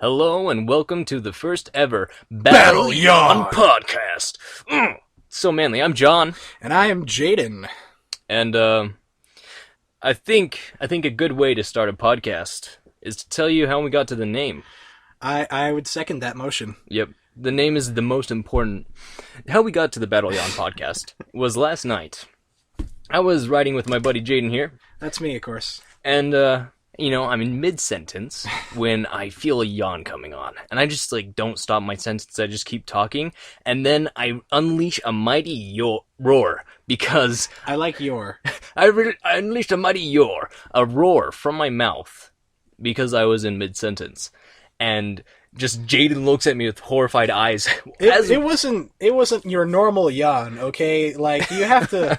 Hello and welcome to the first ever Battle Yawn podcast. So manly, I'm Jon. And I am Jadon. And I think a good way to start a podcast is to tell you how we got to the name. I would second that motion. Yep, the name is the most important. How we got to the Battle Yawn podcast was last night. I was riding with my buddy Jadon here. That's me, of course. And I'm in mid-sentence when I feel a yawn coming on. And I just, don't stop my sentence. I just keep talking. And then I unleash a mighty roar because... I like your. I unleashed a mighty a roar from my mouth because I was in mid-sentence. And just Jadon looks at me with horrified eyes. It wasn't your normal yawn, okay? Like, you have to...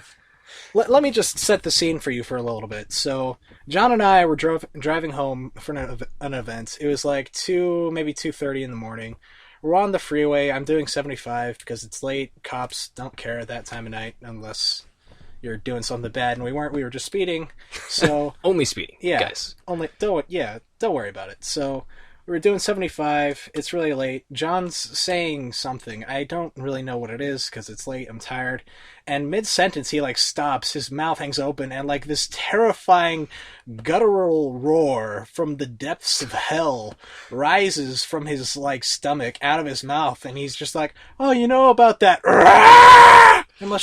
Let me just set the scene for you for a little bit. So, Jon and I were driving home for an event. It was like 2:30 in the morning. We're on the freeway. I'm doing 75 because it's late. Cops don't care at that time of night unless you're doing something bad, and we weren't. We were just speeding. So only speeding, yeah, guys. Don't worry about it. So we were doing 75. It's really late. Jon's saying something. I don't really know what it is because it's late. I'm tired. And mid-sentence, he, stops. His mouth hangs open, and, this terrifying guttural roar from the depths of hell rises from his, stomach out of his mouth. And he's just like, oh, you know about that? And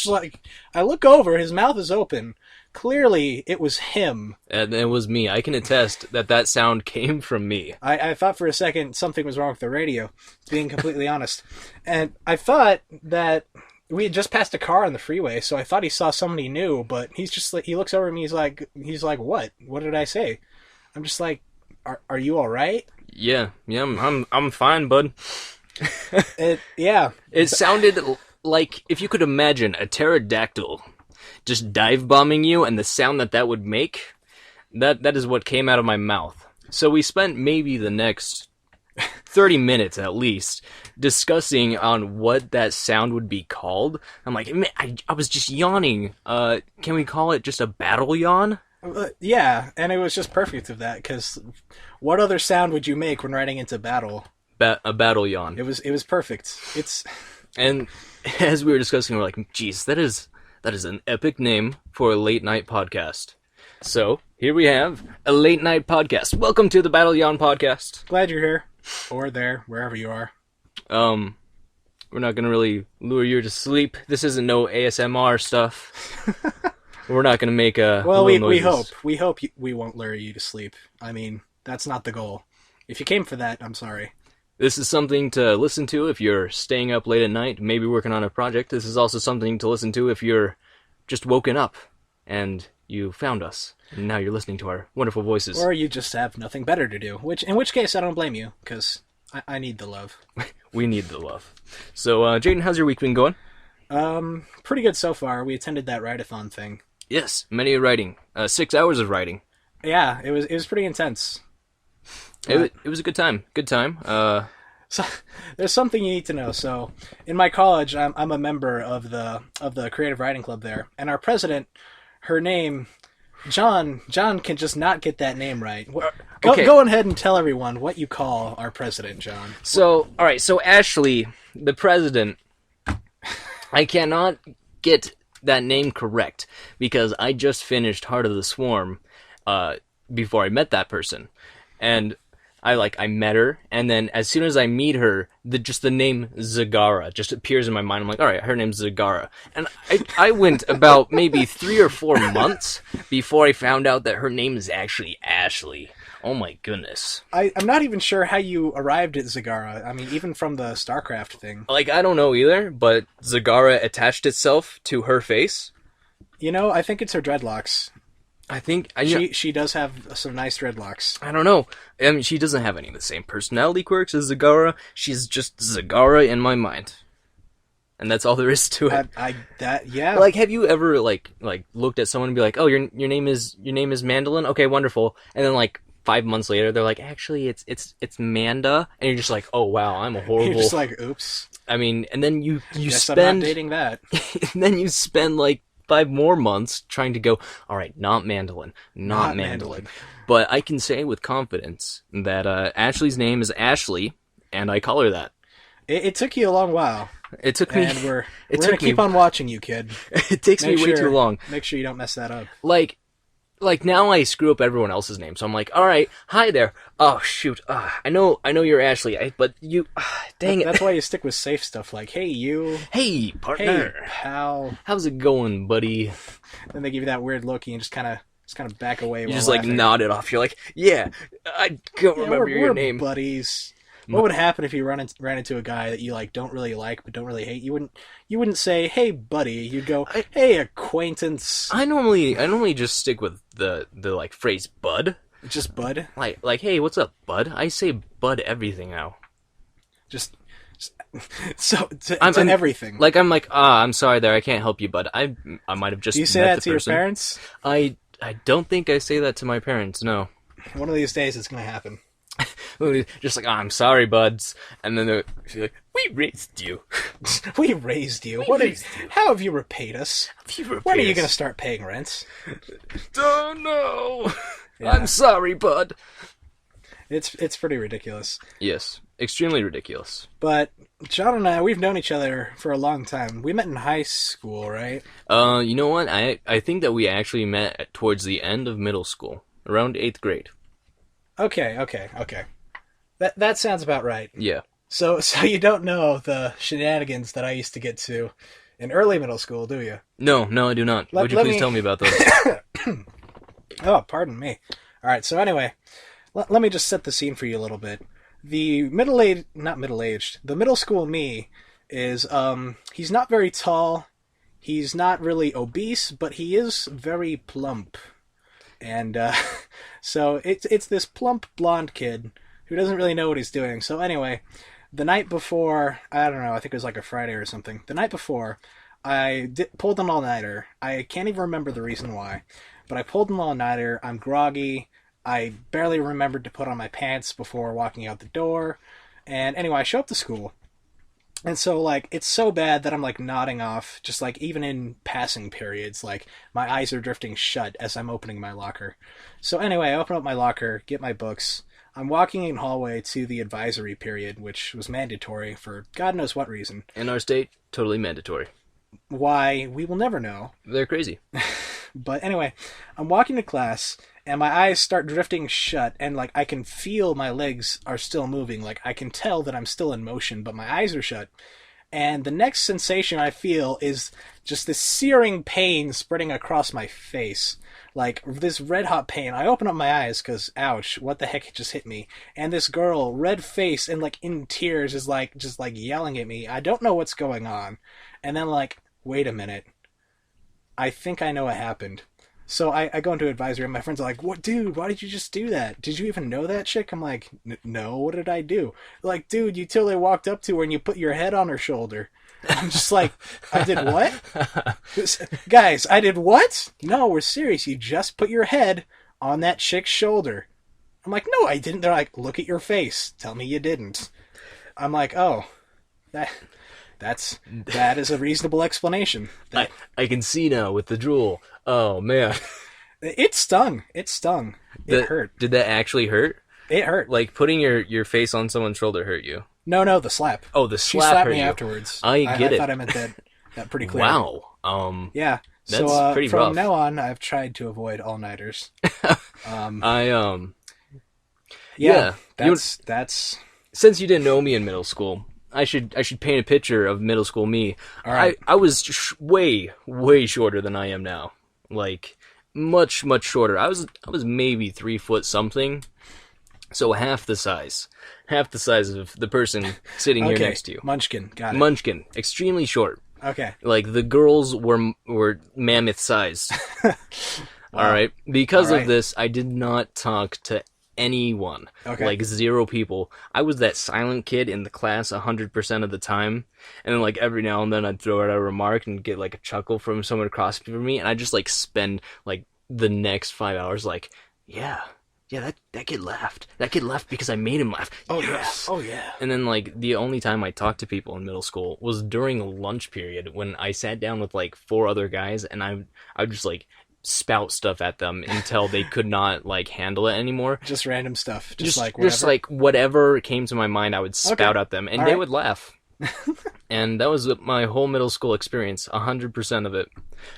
I look over. His mouth is open. Clearly, it was him. And it was me. I can attest that sound came from me. I thought for a second something was wrong with the radio, being completely honest. And I thought that we had just passed a car on the freeway, so I thought he saw somebody new, but he's just he looks over at me, he's like, what? What did I say? I'm just like, are you all right? Yeah, I'm fine, bud. It sounded like if you could imagine a pterodactyl just dive bombing you, and the sound that would make, that is what came out of my mouth. So we spent maybe the next 30 minutes at least discussing on what that sound would be called. I'm like, man, I was just yawning. Can we call it just a battle yawn? Yeah, and it was just perfect of that, because what other sound would you make when riding into battle? A battle yawn. It was perfect. And as we were discussing, we're like, geez, that is an epic name for a late night podcast. So, here we have a late night podcast. Welcome to the Battle Yawn podcast. Glad you're here. Or there, wherever you are. We're not gonna really lure you to sleep. This isn't no ASMR stuff. We're not gonna make a... Well, we hope. We hope we won't lure you to sleep. I mean, that's not the goal. If you came for that, I'm sorry. This is something to listen to if you're staying up late at night, maybe working on a project. This is also something to listen to if you're just woken up and you found us, and now you're listening to our wonderful voices. Or you just have nothing better to do, in which case I don't blame you, because I need the love. We need the love. So, Jadon, how's your week been going? Pretty good so far. We attended that ride-a-thon thing. Yes, many a riding. 6 hours of riding. Yeah, it was pretty intense. It was a good time. So there's something you need to know. So in my college, I'm a member of the creative writing club there, and our president, her name, Jon can just not get that name right. Go ahead and tell everyone what you call our president, Jon. So all right, so Ashley, the president, I cannot get that name correct because I just finished Heart of the Swarm before I met that person, and I met her, and then as soon as I meet her, the name Zagara just appears in my mind. I'm like, all right, her name's Zagara. And I went about maybe 3 or 4 months before I found out that her name is actually Ashley. Oh my goodness. I'm not even sure how you arrived at Zagara. I mean, even from the StarCraft thing. I don't know either, but Zagara attached itself to her face. I think it's her dreadlocks. I think... She does have some nice dreadlocks. I don't know. I mean, she doesn't have any of the same personality quirks as Zagara. She's just Zagara in my mind. And that's all there is to it. Yeah. Have you ever, looked at someone and be like, oh, your name is Mandolin? Okay, wonderful. And then, 5 months later, they're like, actually, it's Manda. And you're just like, oh, wow, I'm a horrible... You're just like, oops. I mean, and then you Guess spend... I'm not dating that. And then you spend, 5 more months trying to go, all right, not mandolin, not mandolin. But I can say with confidence that Ashley's name is Ashley, and I call her that. It took you a long while. It took me. And we're going to keep on watching you, kid. It takes me way too long. Make sure you don't mess that up. Like now I screw up everyone else's name, so I'm like, all right, hi there. Oh shoot, I know you're Ashley, but you, dang it. That's why you stick with safe stuff like, hey you, hey partner, hey pal, how's it going, buddy? Then they give you that weird look, and you just kind of back away. You just laughing. Like nod it off. You're like, yeah, I don't remember your name, buddies. What would happen if you ran into a guy that you like don't really like but don't really hate? You wouldn't say, "Hey, buddy." You'd go, "Hey, acquaintance." I normally just stick with the like phrase "bud." Just bud. Like, hey, what's up, bud? I say bud everything now. I'm everything. Like I'm like, I'm sorry there, I can't help you, bud. I might have just. Do you say that to your parents? I don't think I say that to my parents. No. One of these days, it's gonna happen. Just like, I'm sorry, buds, and then they're like, we raised you. We raised you. How have you repaid us? When are you going to start paying rent? Don't know. Yeah. I'm sorry, bud. It's pretty ridiculous. Yes, extremely ridiculous. But John and I, we've known each other for a long time. We met in high school, right? You know what? I think that we actually met towards the end of middle school, around 8th grade. Okay. That sounds about right. Yeah. So you don't know the shenanigans that I used to get to in early middle school, do you? No, I do not. Would you please tell me about those? Oh, pardon me. All right, so anyway, let me just set the scene for you a little bit. The the middle school me is, he's not very tall, he's not really obese, but he is very plump. And so it's this plump blonde kid who doesn't really know what he's doing. So anyway, the night before, I don't know, I think it was like a Friday or something. The night before, I pulled an all-nighter. I can't even remember the reason why, but I pulled an all-nighter. I'm groggy. I barely remembered to put on my pants before walking out the door. And anyway, I show up to school. And so, like, it's so bad that I'm, like, nodding off, just, like, even in passing periods, like, my eyes are drifting shut as I'm opening my locker. So anyway, I open up my locker, get my books. I'm walking in hallway to the advisory period, which was mandatory for God knows what reason. In our state, totally mandatory. Why, we will never know. They're crazy. But anyway, I'm walking to class, and my eyes start drifting shut, and like I can feel my legs are still moving. Like I can tell that I'm still in motion, but my eyes are shut. And the next sensation I feel is just this searing pain spreading across my face. Like this red hot pain. I open up my eyes because, ouch, what the heck just hit me? And this girl, red face and like in tears, is like just like yelling at me. I don't know what's going on. And then like, wait a minute. I think I know what happened. So I go into advisory, and my friends are like, "What, dude? Why did you just do that? Did you even know that chick?" I'm like, "No. What did I do?" They're like, "Dude, you totally walked up to her and you put your head on her shoulder." I'm just like, "I did what?" Guys, I did what? No, we're serious. You just put your head on that chick's shoulder. I'm like, "No, I didn't." They're like, "Look at your face. Tell me you didn't." I'm like, "Oh, that is a reasonable explanation." I can see now with the drool. Oh man, it stung. It hurt. Did that actually hurt? It hurt. Like putting your face on someone's shoulder hurt you? No, the slap. Oh, the slap. She slapped hurt me you. afterwards. I get it. I thought I meant that pretty clear. Wow. Yeah. That's so pretty from rough. now on, I've tried to avoid all-nighters. Yeah. That's. Since you didn't know me in middle school, I should paint a picture of middle school me. All right. I was way shorter than I am now. Like much shorter. I was maybe 3 foot something. So half the size of the person sitting here next to you. Munchkin, got it. Munchkin, extremely short. Okay. Like the girls were mammoth sized. All right. Because of this, I did not talk to anyone. Okay. Like 0 people. I was that silent kid in the class 100% of the time. And then like every now and then I'd throw out a remark and get like a chuckle from someone across from me, and I just like spend like the next 5 hours like, yeah, yeah, that kid laughed. That kid laughed because I made him laugh. Oh Yes. yeah. Oh yeah. And then like the only time I talked to people in middle school was during a lunch period when I sat down with like four other guys and I would just like spout stuff at them until they could not like handle it anymore. Just random stuff. Just like whatever came to my mind, I would spout at them, and All they right. would laugh. And that was my whole middle school experience, 100% of it.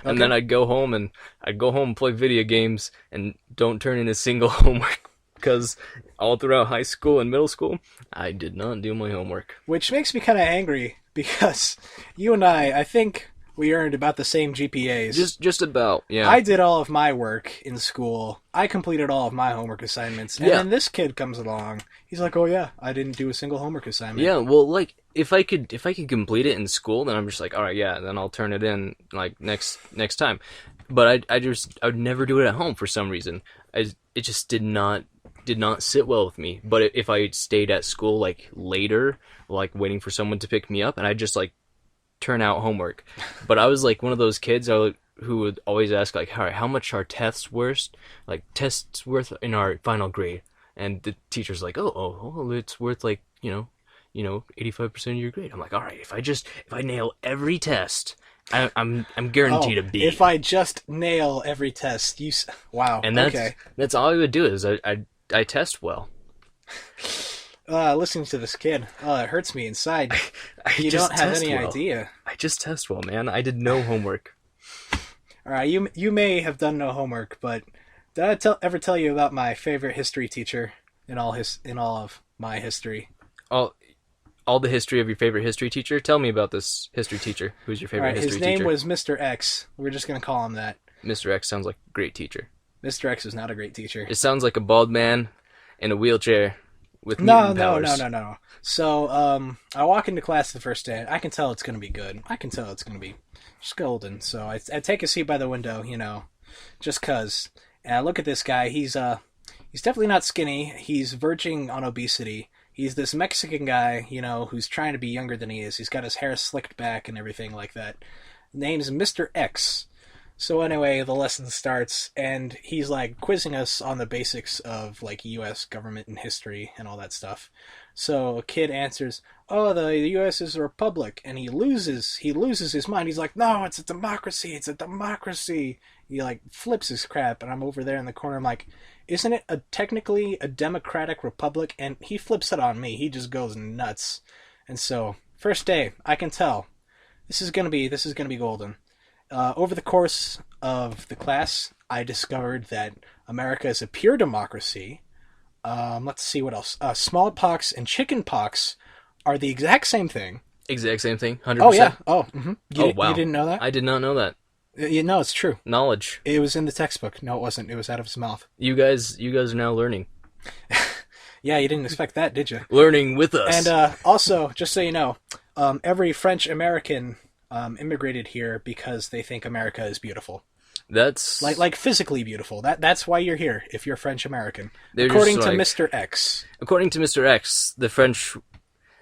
And then I'd go home and play video games and don't turn in a single homework because all throughout high school and middle school, I did not do my homework. Which makes me kind of angry because you and I think we earned about the same GPAs. Just about, yeah. I did all of my work in school. I completed all of my homework assignments. And then this kid comes along. He's like, "Oh yeah, I didn't do a single homework assignment." Yeah, well, like if I could complete it in school, then I'm just like, all right, yeah, then I'll turn it in like next time. But I would never do it at home for some reason. It just did not sit well with me. But if I stayed at school like later, like waiting for someone to pick me up, and I just like turn out homework. But I was like one of those kids who would always ask like, all right, how much are tests worth in our final grade? And the teacher's like, oh, it's worth like, 85% of your grade. I'm like, all right, if I nail every test, I'm guaranteed a B. If I just nail every test, wow. And that's all I would do is I test well. Listening to this kid, it hurts me inside. You don't have any idea. I just test well, man. I did no homework. All right, you may have done no homework, but did I ever tell you about my favorite history teacher in all of my history? All the history of your favorite history teacher? Tell me about this history teacher. Who's your favorite history teacher? His name was Mr. X. We're just going to call him that. Mr. X sounds like a great teacher. Mr. X is not a great teacher. It sounds like a bald man in a wheelchair with mutant powers. No. So, I walk into class the first day. I can tell it's going to be good. I can tell it's going to be just golden. So I take a seat by the window, just 'cause. And I look at this guy. He's definitely not skinny. He's verging on obesity. He's this Mexican guy, who's trying to be younger than he is. He's got his hair slicked back and everything like that. Name's Mr. X. So anyway, the lesson starts, and he's like quizzing us on the basics of like U.S. government and history and all that stuff. So a kid answers, "Oh, the U.S. is a republic," and he loses his mind. He's like, "No, it's a democracy. It's a democracy." He like flips his crap, and I'm over there in the corner. I'm like, "Isn't it technically a democratic republic?" And he flips it on me. He just goes nuts. And so first day, I can tell this is gonna be golden. Over the course of the class, I discovered that America is a pure democracy. Let's see what else. Smallpox and chickenpox are the exact same thing. Exact same thing, 100%. Oh yeah. Oh, mm-hmm. Wow. You didn't know that? I did not know that. No, it's true. Knowledge. It was in the textbook. No, it wasn't. It was out of his mouth. You guys are now learning. Yeah, you didn't expect that, did you? Learning with us. And also, just so you know, every French American immigrated here because they think America is beautiful. That's like physically beautiful. That's why you're here if you're French American. They're According just to like- Mr. X. According to Mr. X, the French,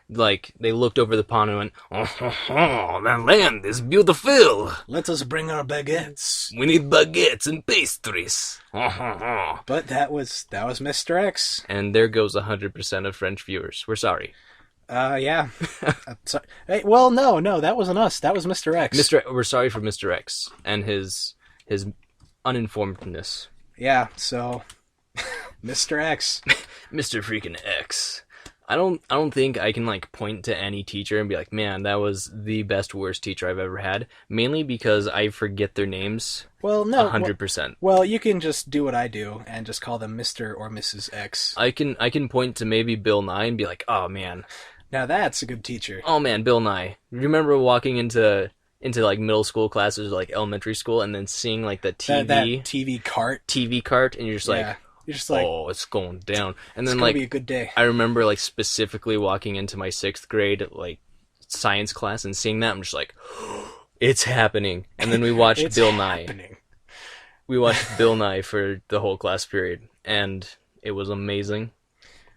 they looked over the pond and went, "Oh, that land is beautiful. Let us bring our baguettes." We need baguettes and pastries." But that was Mr. X. And there goes 100% of French viewers. We're sorry. Yeah. Hey, well, no, that wasn't us. That was Mr. X. We're sorry for Mr. X and his uninformedness. Yeah, so Mr. X. Mr. freaking X. I don't think I can point to any teacher and be like, man, that was the best worst teacher I've ever had. Mainly because I forget their names. Well, no, 100%. Well, you can just do what I do and just call them Mr. or Mrs. X. I can point to maybe Bill Nye and be like, oh man. Now that's a good teacher. Oh man, Bill Nye. Remember walking into middle school classes or elementary school and then seeing the TV that TV cart, and you're just you're just like, oh, it's going down. And it's then gonna be a good day. I remember specifically walking into my 6th grade science class and seeing that. I'm just like, it's happening. And then we watched Bill Nye. We watched Bill Nye for the whole class period, and it was amazing.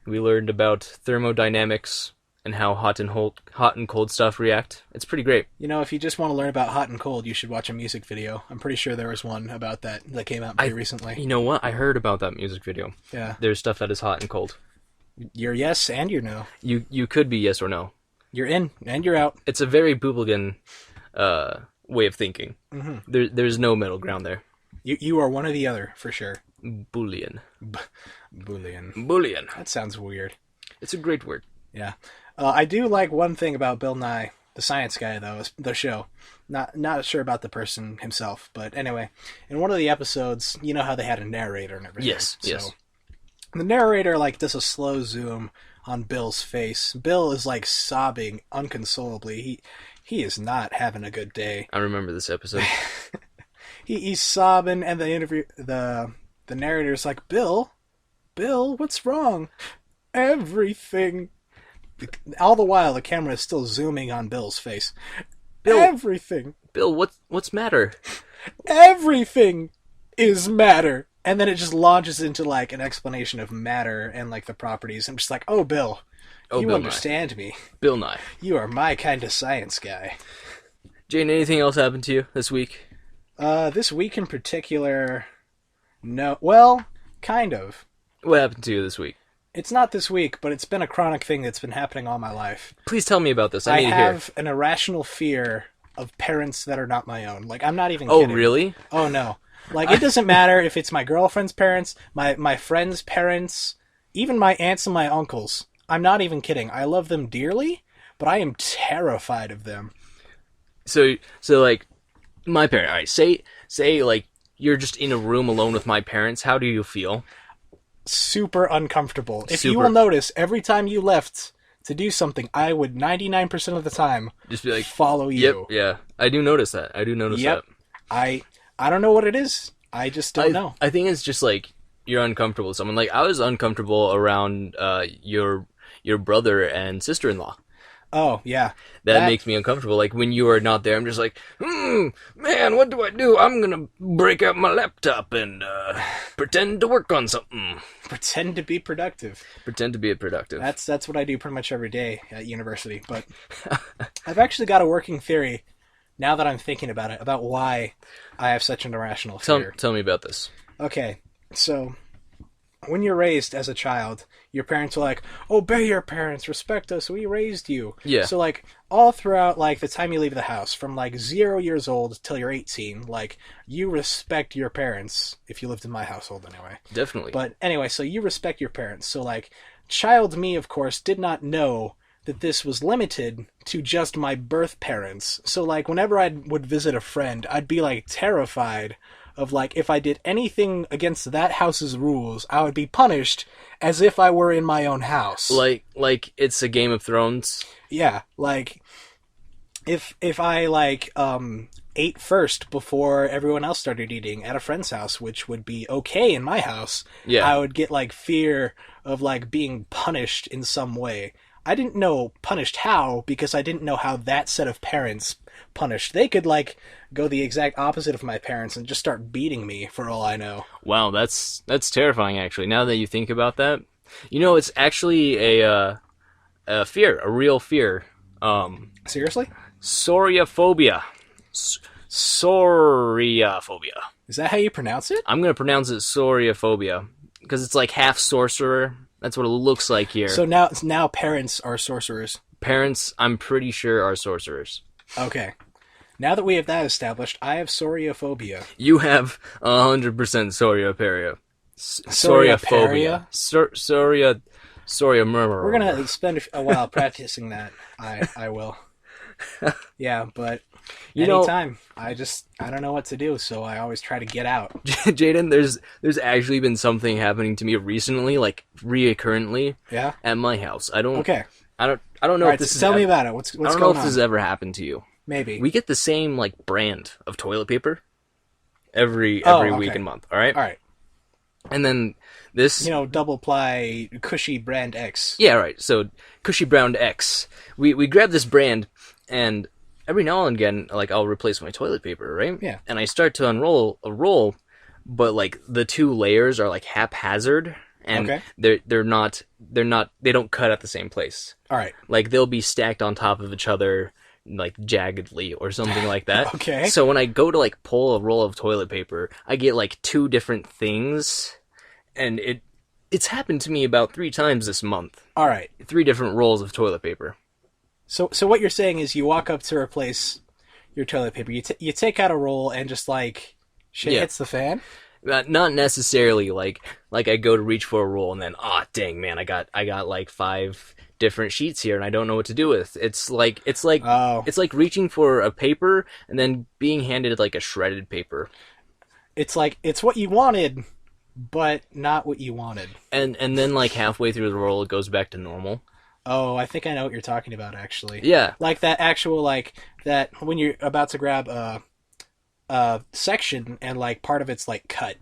We learned about thermodynamics and how hot and cold stuff react. It's pretty great. You know, if you just want to learn about hot and cold, you should watch a music video. I'm pretty sure there was one about that came out pretty recently. You know what? I heard about that music video. Yeah. There's stuff that is hot and cold. You're yes and you're no. You could be yes or no. You're in and you're out. It's a very Boobligan way of thinking. Mm-hmm. There's no middle ground there. You are one or the other, for sure. Boolean. Boolean. That sounds weird. It's a great word. Yeah. I do like one thing about Bill Nye, the science guy, though, the show. Not sure about the person himself, but anyway. In one of the episodes, you know how they had a narrator and everything. Yes, yes. The narrator, like, does a slow zoom on Bill's face. Bill is, like, sobbing unconsolably. He is not having a good day. I remember this episode. He's sobbing, and the narrator's like, Bill, what's wrong? Everything. All the while, the camera is still zooming on Bill's face. Bill, everything. Bill, what's matter? Everything is matter. And then it just launches into, like, an explanation of matter and, like, the properties. I'm just like, oh, Bill, you Bill understand Nye. me. Bill Nye. You are my kind of science guy. Jane, anything else happened to you this week? This week in particular, no. Well, kind of. What happened to you this week? It's not this week, but it's been a chronic thing that's been happening all my life. Please tell me about this. I need to have hear. An irrational fear of parents that are not my own. Like, I'm not even Oh, kidding. really? Oh, no. Like, it doesn't matter if it's my girlfriend's parents, my friend's parents, even my aunts and my uncles. I'm not even kidding. I love them dearly, but I am terrified of them. So like, my parents. All right, say like you're just in a room alone with my parents. How do you feel? Super uncomfortable. If you Super. will notice, every time you left to do something, I would 99% of the time Just be like, follow you. Yep, yeah. I do notice that. Yep. I don't know what it is. I just don't know. I think it's just like you're uncomfortable with someone. Like I was uncomfortable around your brother and sister-in-law. Oh, yeah. That makes me uncomfortable. Like when you are not there, I'm just like, man, what do I do? I'm gonna break out my laptop and pretend to work on something. Pretend to be productive. Pretend to be productive. That's what I do pretty much every day at university. But I've actually got a working theory now that I'm thinking about it, about why I have such an irrational fear. Tell me about this. Okay, so when you're raised as a child, your parents are like, obey your parents, respect us, we raised you. Yeah. So, like, all throughout, like, the time you leave the house, from, like, 0 years old till you're 18, like, you respect your parents, if you lived in my household anyway. Definitely. But anyway, so you respect your parents. So, like, child me, of course, did not know that this was limited to just my birth parents. So, like, whenever I would visit a friend, I'd be, like, terrified of, like, if I did anything against that house's rules, I would be punished as if I were in my own house. Like it's a Game of Thrones. Yeah, like, if I, like, ate first before everyone else started eating at a friend's house, which would be okay in my house, Yeah. I would get, like, fear of, like, being punished in some way. I didn't know punished how, because I didn't know how that set of parents punished. They could, like, go the exact opposite of my parents and just start beating me, for all I know. Wow, that's terrifying. Actually, now that you think about that, you know, it's actually a fear, a real fear. Seriously? Soriophobia. Soriophobia. Is that how you pronounce it? I'm gonna pronounce it soriophobia because it's like half sorcerer. That's what it looks like here. So now parents are sorcerers. Parents, I'm pretty sure, are sorcerers. Okay. Now that we have that established, I have soriophobia. You have 100% sorioperia. Soriophobia. Soria. We're gonna spend a while practicing that. I will. Yeah, but anytime. I don't know what to do, so I always try to get out. Jadon, there's actually been something happening to me recently, like reoccurrently. Yeah. At my house. I don't know Right, if this tell me about it. What's I don't going know if on? this has ever happened to you. Maybe. We get the same like brand of toilet paper every okay. week and month, all right? All right. And then this double ply cushy brand X. Yeah, right. So Cushy Brown X. We grab this brand and every now and again, like, I'll replace my toilet paper, right? Yeah. And I start to unroll a roll, but like the two layers are like haphazard, and Okay. they don't cut at the same place. All right. Like they'll be stacked on top of each other, like jaggedly or something like that. Okay. So when I go to like pull a roll of toilet paper, I get like two different things, and it's happened to me about 3 times this month. All right. 3 different rolls of toilet paper. So what you're saying is you walk up to replace your toilet paper. You take out a roll and just like shit hits the fan. Not necessarily like I go to reach for a roll and then dang man, I got like 5 different sheets here and I don't know what to do with. It's like reaching for a paper and then being handed like a shredded paper. It's like it's what you wanted, but not what you wanted. And then like halfway through the roll, it goes back to normal. Oh, I think I know what you're talking about, actually. Yeah. Like that actual, like, that when you're about to grab a section and, like, part of it's, like, cut.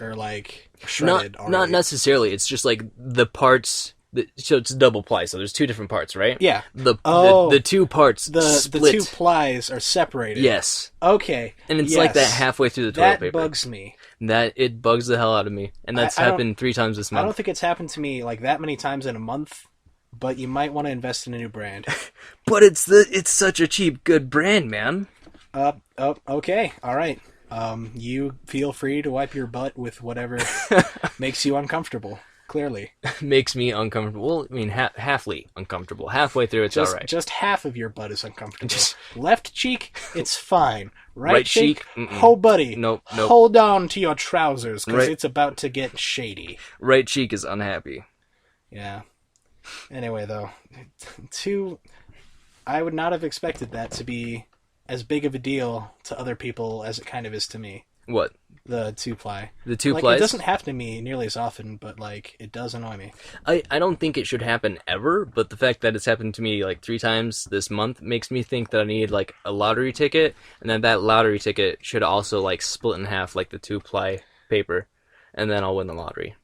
Or, like, shredded already. Not necessarily. It's just, like, the parts... So it's double ply, so there's 2 different parts, right? Yeah. The 2 parts split. The 2 plies are separated. Yes. Okay. And it's like that halfway through the toilet paper. That bugs me. It bugs the hell out of me. And that's happened 3 times this month. I don't think it's happened to me, like, that many times in a month. But you might want to invest in a new brand. But it's such a cheap, good brand, man. Okay, all right. You feel free to wipe your butt with whatever makes you uncomfortable. Clearly, makes me uncomfortable. Well, I mean, halfly uncomfortable. Halfway through, it's all right. Just half of your butt is uncomfortable. Left cheek, it's fine. Right cheek, oh buddy, nope. Hold on to your trousers because it's about to get shady. Right cheek is unhappy. Yeah. Anyway, though, I would not have expected that to be as big of a deal to other people as it kind of is to me. What? The 2-ply. The 2 like, plies? It doesn't happen to me nearly as often, but, like, it does annoy me. I don't think it should happen ever, but the fact that it's happened to me, like, 3 times this month makes me think that I need, like, a lottery ticket, and then that lottery ticket should also, like, split in half like the 2-ply paper, and then I'll win the lottery.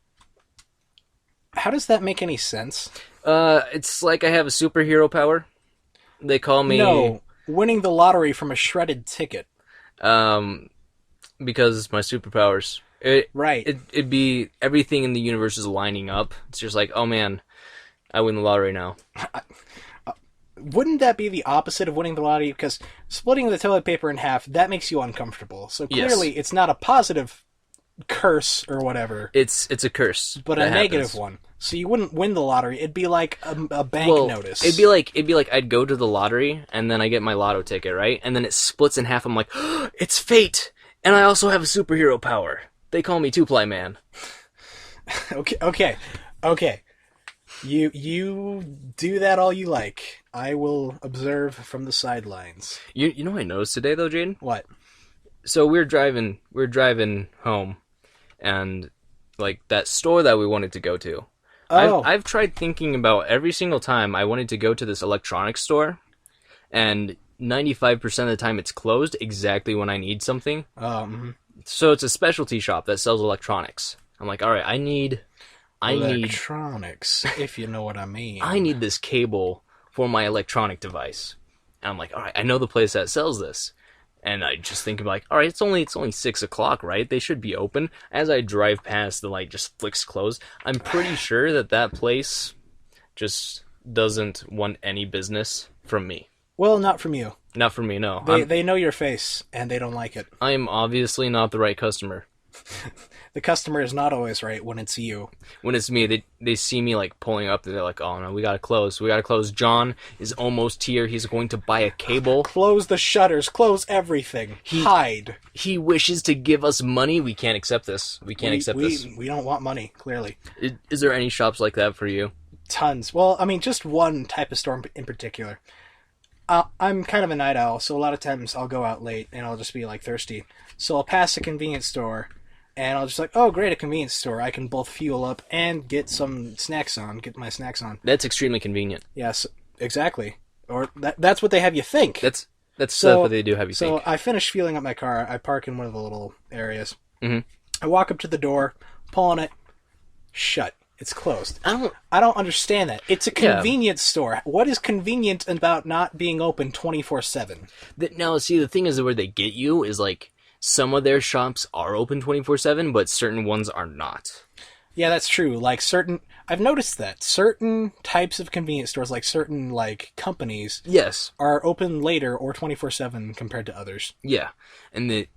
How does that make any sense? It's like I have a superhero power. They call me... No, winning the lottery from a shredded ticket. Because it's my superpowers. Right. It'd be everything in the universe is lining up. It's just like, oh man, I win the lottery now. Wouldn't that be the opposite of winning the lottery? Because splitting the toilet paper in half, that makes you uncomfortable. So clearly it's not a positive curse or whatever. It's a curse. But a negative one. So you wouldn't win the lottery. It'd be like a bank notice. It'd be like I'd go to the lottery and then I get my lotto ticket, right? And then it splits in half. I'm like, oh, it's fate! And I also have a superhero power. They call me 2-ply man. Okay. You do that all you like. I will observe from the sidelines. You know what I noticed today though, Jadon? What? So we're driving home, and like that store that we wanted to go to. Oh. I've tried thinking about every single time I wanted to go to this electronics store, and 95% of the time it's closed exactly when I need something. So it's a specialty shop that sells electronics. I'm like, all right, I need electronics, if you know what I mean. I need this cable for my electronic device. And I'm like, all right, I know the place that sells this. And I just think like, all right, it's only 6 o'clock, right? They should be open. As I drive past, the light just flicks closed. I'm pretty sure that place just doesn't want any business from me. Well, not from you. Not from me, no. They know your face, and they don't like it. I am obviously not the right customer. The customer is not always right when it's you. When it's me, they see me like pulling up, and they're like, oh no, we gotta close. Jon is almost here. He's going to buy a cable. Close the shutters. Close everything. Hide. He wishes to give us money. We can't accept this. We can't accept this. We don't want money, clearly. Is there any shops like that for you? Tons. Well, I mean, just one type of store in particular. I'm kind of a night owl, so a lot of times I'll go out late and I'll just be like thirsty. So I'll pass a convenience store and I'll just like, oh great, a convenience store. I can both fuel up and get my snacks on. That's extremely convenient. Yes, exactly. Or that's what they have you think. That's what they do have you think. So I finish fueling up my car. I park in one of the little areas. Mm-hmm. I walk up to the door, pull on it, shut. It's closed. I don't understand that. It's a convenience store. What is convenient about not being open 24/7? Now, see, the thing is where they get you is like some of their shops are open 24/7, but certain ones are not. Yeah, that's true. Like I've noticed that certain types of convenience stores, like certain like companies, Yes. are open later or 24/7 compared to others. Yeah. And it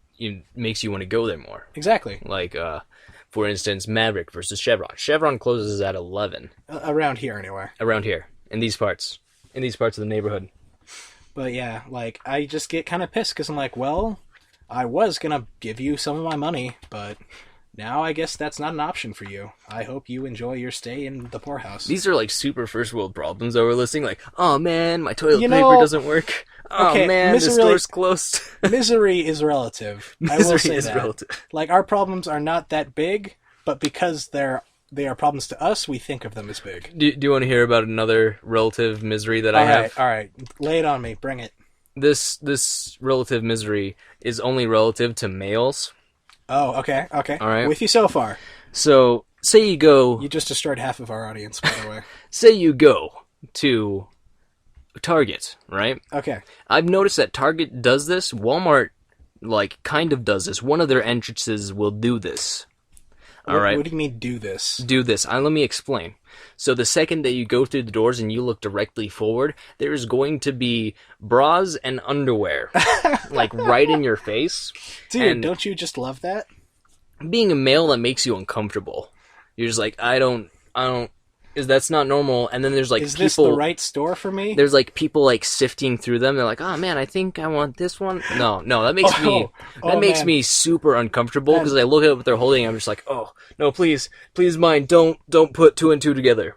makes you want to go there more. Exactly. Like, for instance, Maverick versus Chevron. Chevron closes at 11 Around here, anyway. around here in these parts of the neighborhood. But yeah, like I just get kind of pissed because I'm like, well, I was gonna give you some of my money, but now I guess that's not an option for you. I hope you enjoy your stay in the poorhouse. These are like super first world problems that we're listing. Like, oh man, my toilet You paper know, doesn't work. Oh okay, man, the store's closed. Misery is relative. I will Misery say is that. relative. Like our problems are not that big, but because they are problems to us, we think of them as big. Do you want to hear about another relative misery that I have? All right, lay it on me. Bring it. This relative misery is only relative to males. Oh, okay. All right. With you so far. So, say you go... You just destroyed half of our audience, by the way. Say you go to Target, right? Okay. I've noticed that Target does this. Walmart, like, kind of does this. One of their entrances will do this. All right? What do you mean, do this? Do this. Let me explain. So the second that you go through the doors and you look directly forward, there is going to be bras and underwear, like, right in your face. Dude, And don't you just love that? being a male, that makes you uncomfortable. You're just like, that's not normal. And then there's like Is people. this the right store for me? There's like people like sifting through them. They're like, oh man, I think I want this one. No, that makes man. me super uncomfortable because I look at what they're holding. And I'm just like, oh no, please mine. Don't put two and two together.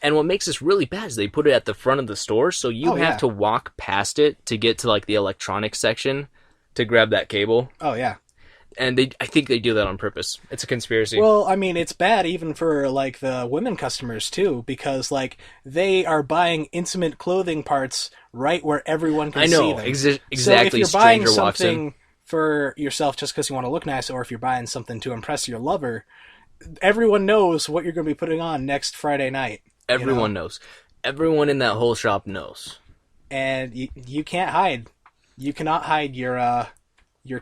And what makes this really bad is they put it at the front of the store, so you have to walk past it to get to like the electronics section to grab that cable. Oh, yeah. And I think they do that on purpose. It's a conspiracy. Well, I mean, it's bad even for, like, the women customers, too, because, like, they are buying intimate clothing parts right where everyone can see them. I know, exactly. So if you're buying Stranger walks in. something for yourself just because you want to look nice, or if you're buying something to impress your lover, everyone knows what you're going to be putting on next Friday night. Everyone knows. Everyone in that whole shop knows. And you can't hide. You cannot hide your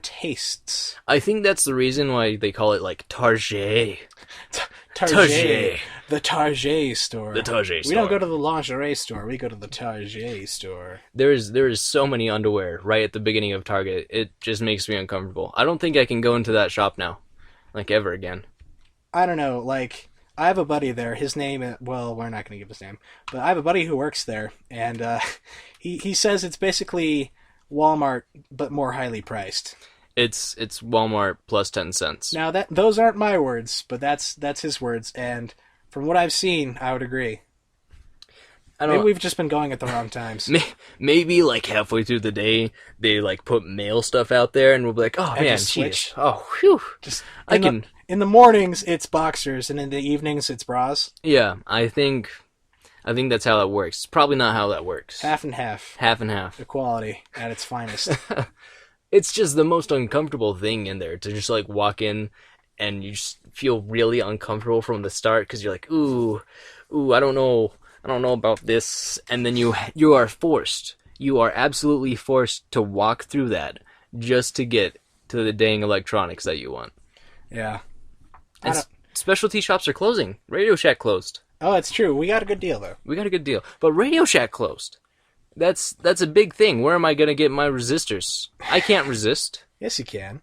tastes. I think that's the reason why they call it like Target. Target. The Target store. The Target store. We don't go to the lingerie store. We go to the Target store. There is so many underwear right at the beginning of Target. It just makes me uncomfortable. I don't think I can go into that shop now, like ever again. I don't know. Like, I have a buddy there. His name, well, we're not going to give his name, but I have a buddy who works there, and he says it's basically Walmart but more highly priced. It's Walmart plus 10 cents. Now those aren't my words, but that's his words, and from what I've seen, I would agree. Maybe we've just been going at the wrong times. Maybe like halfway through the day, they like put male stuff out there, and we'll be like, "Oh man, switch. Oh, whew." In the mornings it's boxers, and in the evenings it's bras. Yeah, I think that's how that works. It's probably not how that works. Half and half. Half and half. Equality at its finest. It's just the most uncomfortable thing in there to just like walk in, and you just feel really uncomfortable from the start because you're like, ooh, I don't know about this, and then you are absolutely forced to walk through that just to get to the dang electronics that you want. Yeah. And specialty shops are closing. Radio Shack closed. Oh, it's true. We got a good deal, though. We got a good deal. But Radio Shack closed. That's a big thing. Where am I going to get my resistors? I can't resist. Yes, you can.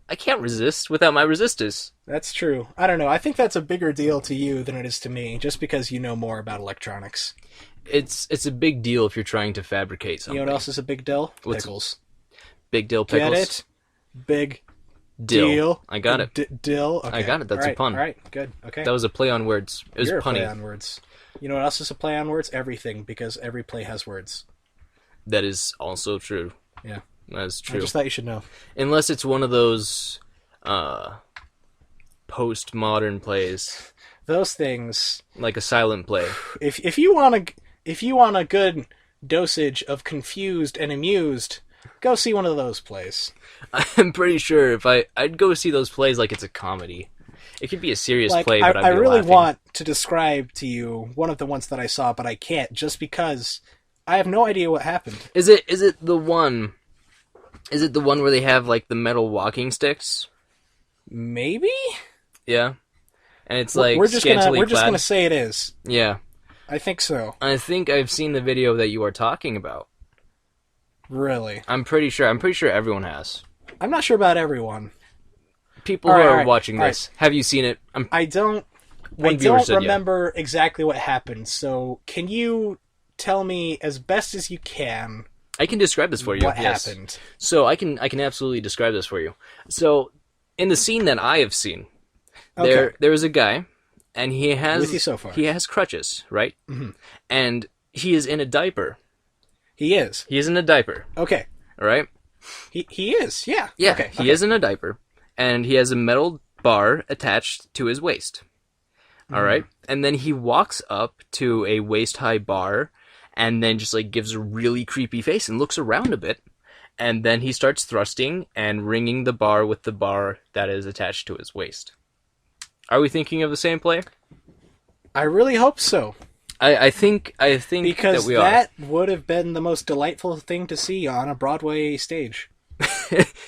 I can't resist without my resistors. That's true. I don't know. I think that's a bigger deal to you than it is to me, just because you know more about electronics. It's a big deal if you're trying to fabricate something. You know what else is a big deal? What's Pickles. Big dill pickles. Get it? Big Dill. deal. I got it. Dill. Okay. I got it. That's a pun. All right. Good. Okay. That was a play on words. It was You're punny. a play on words. You know what else is a play on words? Everything, because every play has words. That is also true. Yeah. That is true. I just thought you should know. Unless it's one of those postmodern plays, Those things. like a silent play. If you want a good dosage of confused and amused, go see one of those plays. I'm pretty sure if I'd go see those plays like it's a comedy. It could be a serious play, but I I'd be really laughing. want to describe to you one of the ones that I saw, but I can't just because I have no idea what happened. Is it the one? Is it the one where they have like the metal walking sticks? Maybe? Yeah. and it's like scantily we're just clad. gonna say it is. Yeah, I think so. I think I've seen the video that you are talking about. Really, I'm pretty sure everyone has. I'm not sure about everyone. People who are watching this, have you seen it? I don't remember exactly what happened. So can you tell me as best as you can? I can describe this for you. What happened? So I can absolutely describe this for you. So in the scene that I have seen, there is a guy, and he has with you so far. He has crutches, right? Mm-hmm. And he is in a diaper. He is. He is in a diaper. Okay. All right. He is. Yeah. Yeah. Okay. He is in a diaper, and he has a metal bar attached to his waist. All right. And then he walks up to a waist-high bar, and then just like gives a really creepy face and looks around a bit, and then he starts thrusting and ringing the bar with the bar that is attached to his waist. Are we thinking of the same player? I really hope so. I think because that we are. That would have been the most delightful thing to see on a Broadway stage.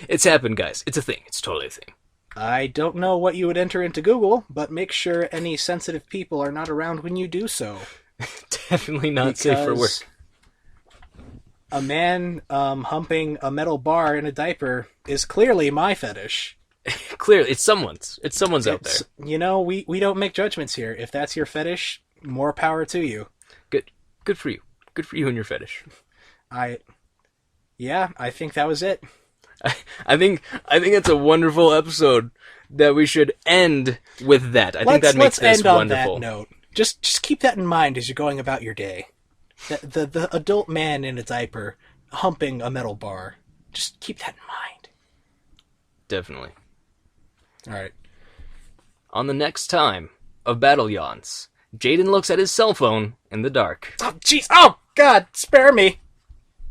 It's happened, guys. It's a thing. It's totally a thing. I don't know what you would enter into Google, but make sure any sensitive people are not around when you do so. Definitely not safe for work. A man humping a metal bar in a diaper is clearly my fetish. Clearly, it's someone's. It's someone's out there. You know, we don't make judgments here. If that's your fetish, more power to you. Good for you. Good for you and your fetish. I think that was it. I think it's a wonderful episode that we should end with that. I think that makes this wonderful. Let's end on that note. Just keep that in mind as you're going about your day. The adult man in a diaper humping a metal bar. Just keep that in mind. Definitely. All right. On the next time of Battle Yawns, Jadon looks at his cell phone in the dark. Oh, jeez. Oh, God. Spare me.